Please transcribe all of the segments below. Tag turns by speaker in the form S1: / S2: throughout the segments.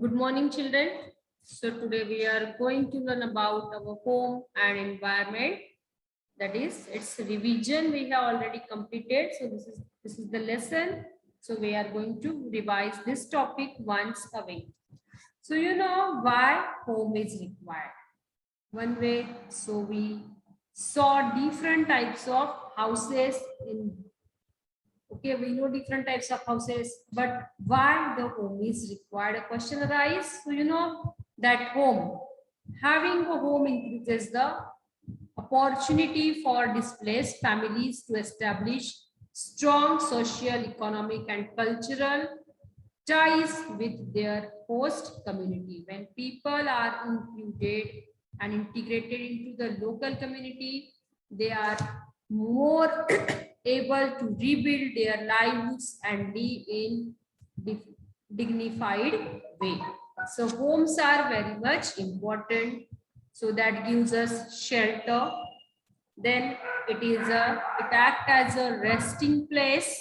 S1: Good morning, children. So today we are going to learn about our home and environment. That is, its revision we have already completed. So this is the lesson. So we are going to revise this topic once a week. So you know why home is required. One way, so we saw different types of houses in. Okay, we know different types of houses, but why the home is required? A question arises. So you know that home, having a home increases the opportunity for displaced families to establish strong social, economic, and cultural ties with their host community. When people are included and integrated into the local community, they are more able to rebuild their lives and live in dignified way. So homes are very much important. So that gives us shelter. Then it acts as a resting place,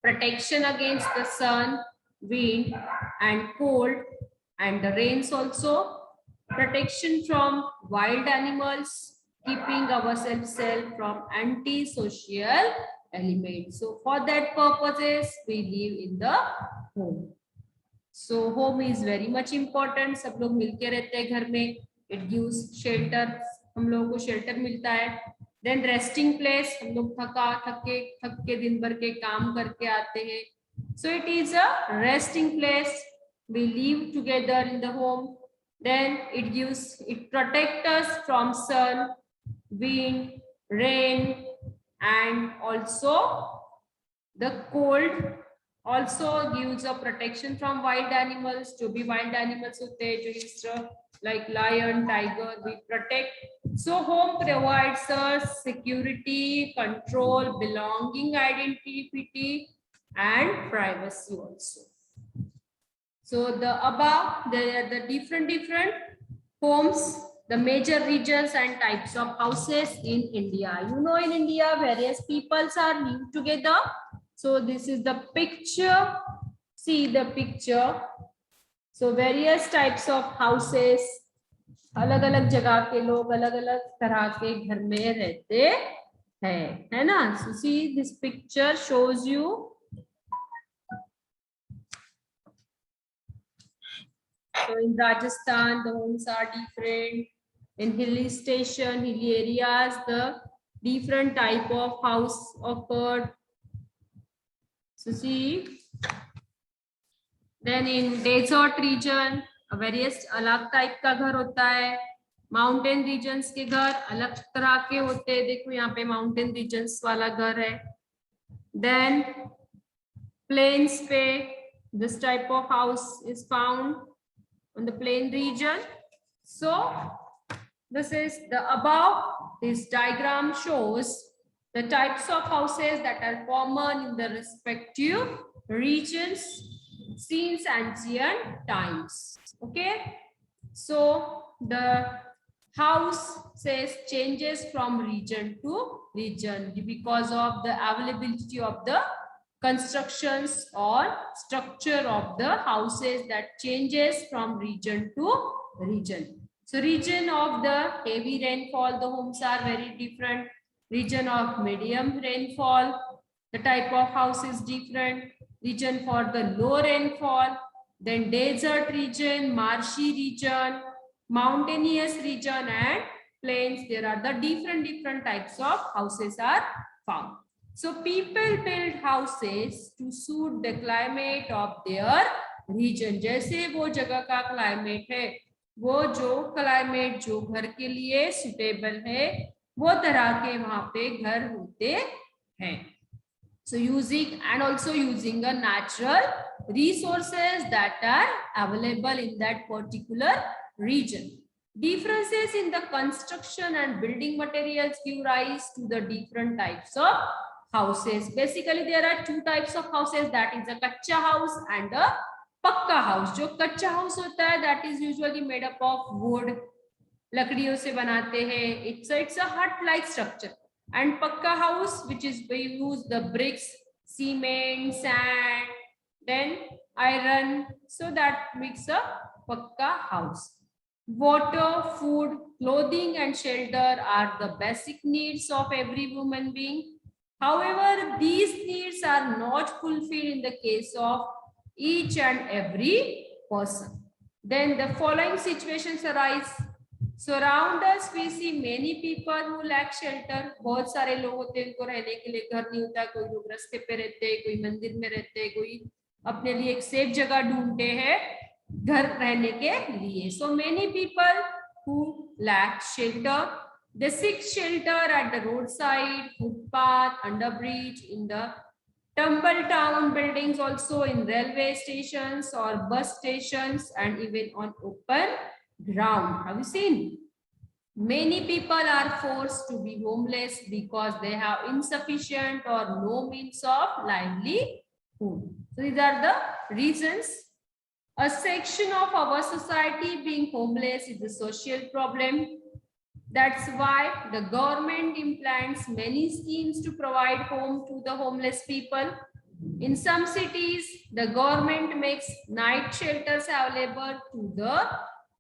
S1: protection against the sun, wind, and cold, and the rains also, protection from wild animals, keeping ourselves safe from antisocial elements. So for that purposes, we live in the home. So home is very much important. सब लोग मिलके रहते हैं घर में. It gives shelter. हम लोगों को shelter मिलता है. Then resting place. हम लोग थक के दिन भर के काम करके आते हैं. So it is a resting place. We live together in the home. Then it protects us from sun, wind, rain, and also the cold. Also gives a protection from wild animals. जो भी wild animals होते हैं, जो इस like lion, tiger, we protect. So home provides us security, control, belonging, identity, and privacy also. So the above, there are the different homes, the major regions and types of houses in India. You know, in India, various peoples are live together. So this is the picture. See the picture. So various types of houses. अलग अलग जगह के लोग अलग अलग तरह के घर में रहते हैं, है ना? So see this picture shows you. So in Rajasthan, the homes are different. In hilly station, hilly areas, the different type of house occurred. So see, then in desert region, various अलग type का घर होता है. Mountain regions के घर अलग तरह के होते हैं. देखो यहाँ पे mountain regions वाला घर है. Then plains पे this type of house is found on the plain region. So this is the above. This diagram shows the types of houses that are common in the respective regions since ancient times. Okay, so the house says changes from region to region because of the availability of the constructions or structure of the houses that changes from region to region. So region of the heavy rainfall, the homes are very different. Region of medium rainfall, the type of house is different. Region for the low rainfall, then desert region, marshy region, mountainous region, and plains. There are the different types of houses are found. So people build houses to suit the climate of their region. जैसे वो जगह का climate है, वो जो climate जो घर के लिए suitable है, वो तरह के वहाँ पे घर होते हैं. So using a natural resources that are available in that particular region. Differences in the construction and building materials give rise to the different types of houses. Basically, there are two types of houses, that is a kacha house and a pakka house. जो कच्चा house होता है, that is usually made up of wood, लकड़ियों से बनाते हैं. It's a hut-like structure. And pakka house, which is we use the bricks, cement, sand, then iron, so that makes a pakka house. Water, food, clothing and shelter are the basic needs of every human being. However, these needs are not fulfilled in the case of each and every person. Then the following situations arise. Surround us, we see many people who lack shelter. बहुत सारे लोग होते हैं, उनको रहने के लिए घर नहीं होता. कोई लोग रास्ते पे रहते हैं, कोई मंदिर में रहते हैं, कोई अपने लिए एक सेफ जगह ढूंढते हैं घर रहने के लिए. So many people who lack shelter, they seek shelter at the roadside, footpath, under bridge, in the tumble town buildings, also in railway stations or bus stations, and even on open ground. Have you seen? Many people are forced to be homeless because they have insufficient or no means of livelihood. So these are the reasons. A section of our society being homeless is a social problem. That's why the government implants many schemes to provide home to the homeless people. In some cities, the government makes night shelters available to the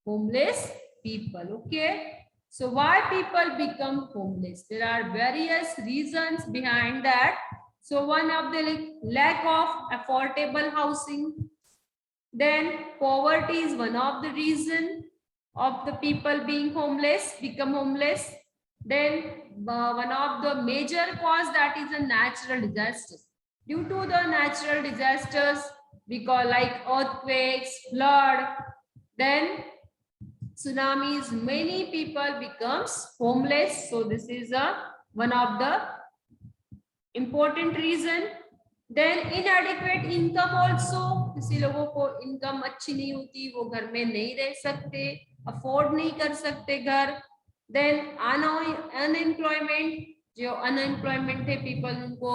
S1: homeless people. Okay. So why people become homeless? There are various reasons behind that. So one of the lack of affordable housing. Then poverty is one of the reason of the people being homeless, become homeless. Then one of the major cause, that is a natural disasters. Due to the natural disasters, because like earthquakes, flood, then tsunamis, many people becomes homeless. So this is one of the important reason. Then inadequate income also. किसी लोगों को income अच्छी नहीं होती, वो घर में नहीं रह सकते, अफोर्ड नहीं कर सकते घर. Then unemployment, जो अनएम्प्लॉयमेंट है पीपल, उनको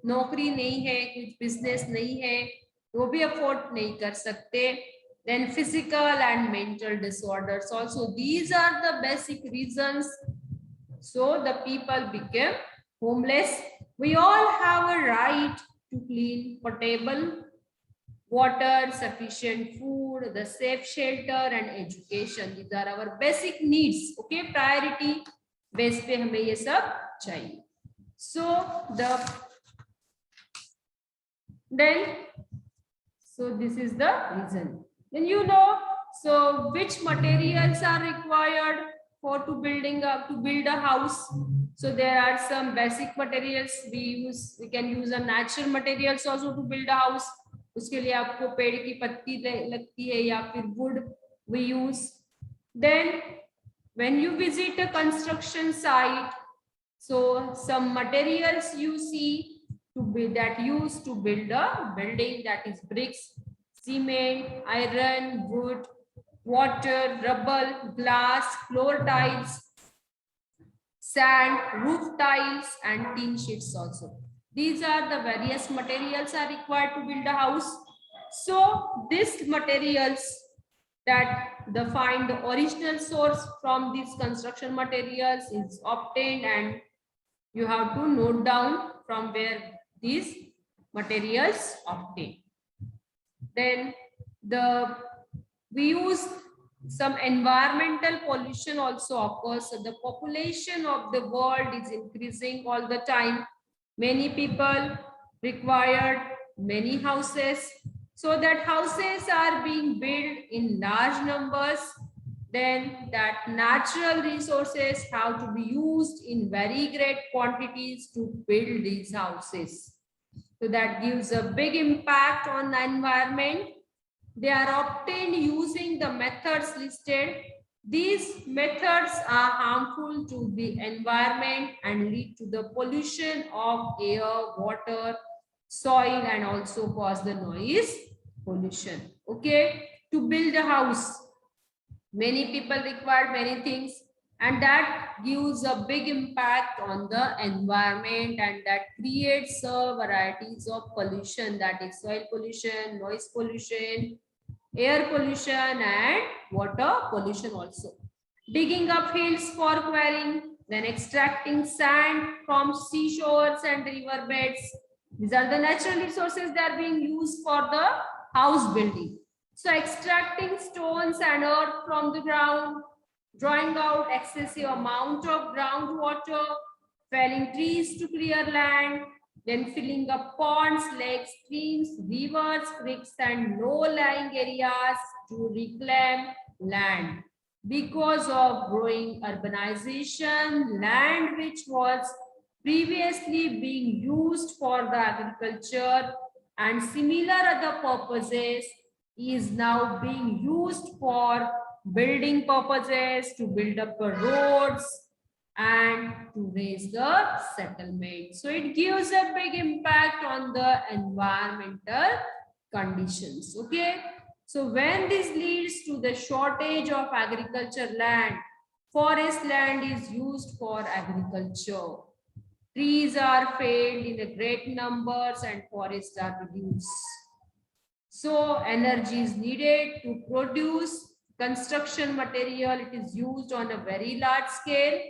S1: नौकरी नहीं है, कुछ बिजनेस नहीं है, वो भी अफोर्ड नहीं कर सकते. Then physical and mental disorders also. These are the basic reasons. So the people became homeless. We all have a right to clean, potable water, sufficient food, the safe shelter and education. These are our basic needs. Okay, priority base पे हमें ये सब चाहिए. So this is the reason. Then so which materials are required for to build a house? So there are some basic materials we use. We can use a natural materials also to build a house. उसके लिए आपको पेड़ की पत्ती लगती है या फिर wood we use. Then when you visit a construction site, so some materials you see to build that used to build a building, that is bricks, cement, iron, wood, water, rubble, glass, floor tiles, sand, roof tiles and tin sheets also. These are the various materials are required to build a house. So these materials that find the original source from these construction materials is obtained, and you have to note down from where these materials obtained. Then we use some environmental pollution also occurs. So the population of the world is increasing all the time. Many people required many houses, so that houses are being built in large numbers. Then that natural resources have to be used in very great quantities to build these houses. So that gives a big impact on the environment. They are obtained using the methods listed. These methods are harmful to the environment and lead to the pollution of air, water, soil, and also cause the noise pollution. Okay, to build a house, many people require many things, and that gives a big impact on the environment, and that creates varieties of pollution, that is soil pollution, noise pollution, air pollution and water pollution also. Digging up hills for quarrying, then extracting sand from seashores and river beds, These are the natural resources that are being used for the house building. So extracting stones and earth from the ground, drawing out excessive amount of groundwater, felling trees to clear land, then filling up ponds, lakes, streams, rivers, creeks, and low-lying areas to reclaim land. Because of growing urbanization, land which was previously being used for the agriculture and similar other purposes is now being used for building purposes, to build up the roads and to raise the settlement. So it gives a big impact on the environmental conditions. Okay. So when this leads to the shortage of agriculture land, forest land is used for agriculture. Trees are felled in a great numbers and forests are reduced. So energy is needed to produce construction material. It is used on a very large scale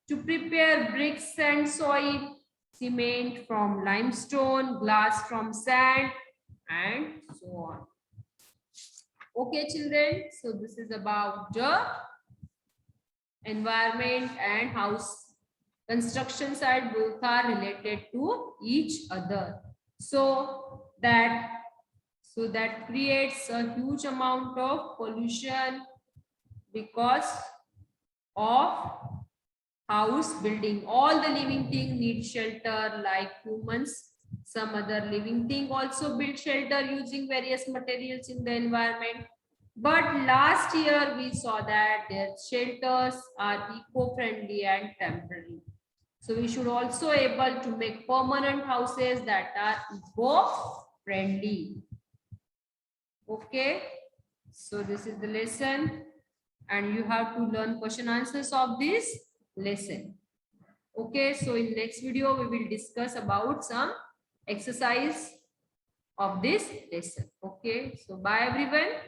S1: to prepare bricks and soil, cement from limestone, glass from sand, and so on. Okay, children. So this is about the environment and house construction side. Both are related to each other. So that creates a huge amount of pollution because of house building. All the living things need shelter like humans. Some other living thing also build shelter using various materials in the environment. But last year we saw that their shelters are eco-friendly and temporary. So we should also able to make permanent houses that are eco-friendly. Okay, so this is the lesson and you have to learn question answers of this lesson. Okay, so in next video we will discuss about some exercise of this lesson. Okay, so bye everyone.